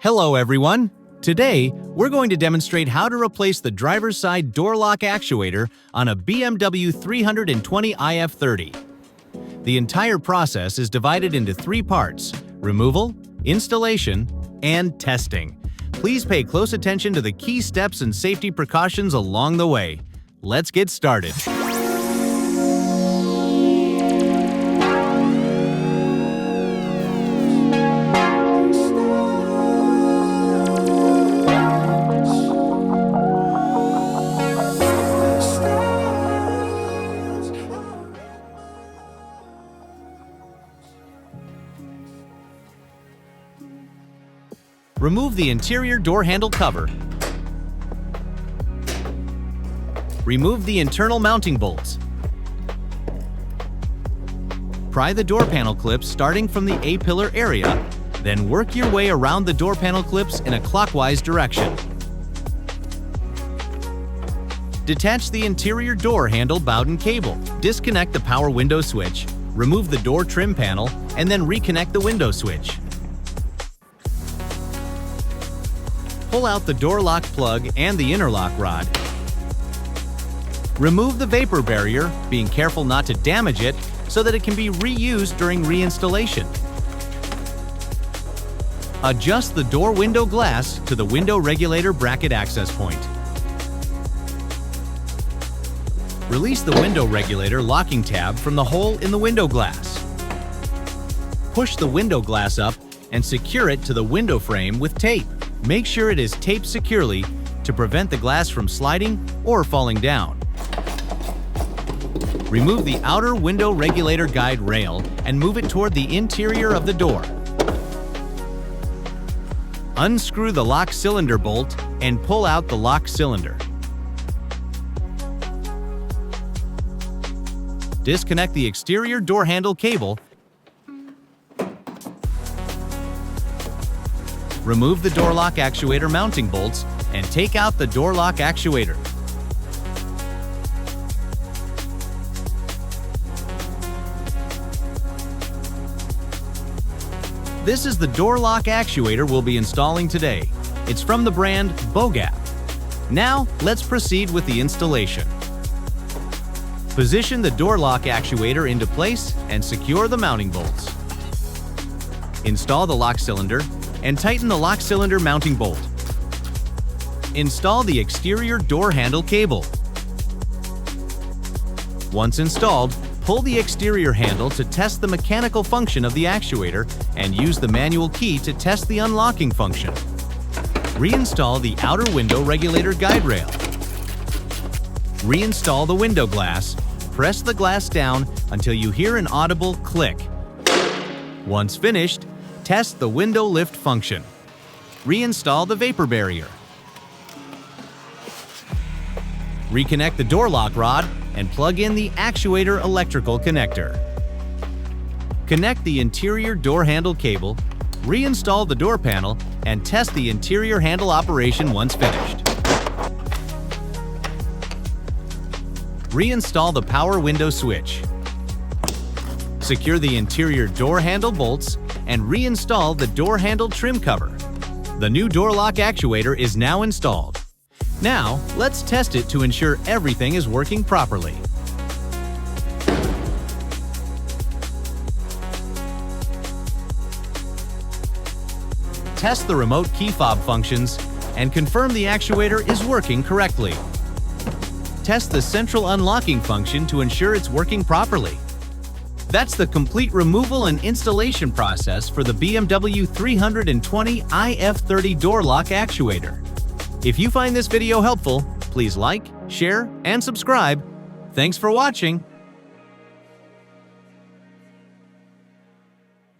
Hello everyone! Today, we're going to demonstrate how to replace the driver's side door lock actuator on a BMW 320i F30. The entire process is divided into 3 parts: removal, installation, and testing. Please pay close attention to the key steps and safety precautions along the way. Let's get started. Remove the interior door handle cover. Remove the internal mounting bolts. Pry the door panel clips starting from the A-pillar area, then work your way around the door panel clips in a clockwise direction. Detach the interior door handle Bowden cable. Disconnect the power window switch, remove the door trim panel, and then reconnect the window switch. Pull out the door lock plug and the interlock rod. Remove the vapor barrier, being careful not to damage it so that it can be reused during reinstallation. Adjust the door window glass to the window regulator bracket access point. Release the window regulator locking tab from the hole in the window glass. Push the window glass up and secure it to the window frame with tape. Make sure it is taped securely to prevent the glass from sliding or falling down. Remove the outer window regulator guide rail and move it toward the interior of the door. Unscrew the lock cylinder bolt and pull out the lock cylinder. Disconnect the exterior door handle cable. Remove the door lock actuator mounting bolts and take out the door lock actuator. This is the door lock actuator we'll be installing today. It's from the brand Bogap. Now, let's proceed with the installation. Position the door lock actuator into place and secure the mounting bolts. Install the lock cylinder and tighten the lock cylinder mounting bolt. Install the exterior door handle cable. Once installed, pull the exterior handle to test the mechanical function of the actuator and use the manual key to test the unlocking function. Reinstall the outer window regulator guide rail. Reinstall the window glass. Press the glass down until you hear an audible click. Once finished, test the window lift function. Reinstall the vapor barrier. Reconnect the door lock rod and plug in the actuator electrical connector. Connect the interior door handle cable, reinstall the door panel, and test the interior handle operation once finished. Reinstall the power window switch. Secure the interior door handle bolts and reinstall the door handle trim cover. The new door lock actuator is now installed. Now, let's test it to ensure everything is working properly. Test the remote key fob functions and confirm the actuator is working correctly. Test the central unlocking function to ensure it's working properly. That's the complete removal and installation process for the BMW 320i F30 door lock actuator. If you find this video helpful, please like, share, and subscribe. Thanks for watching.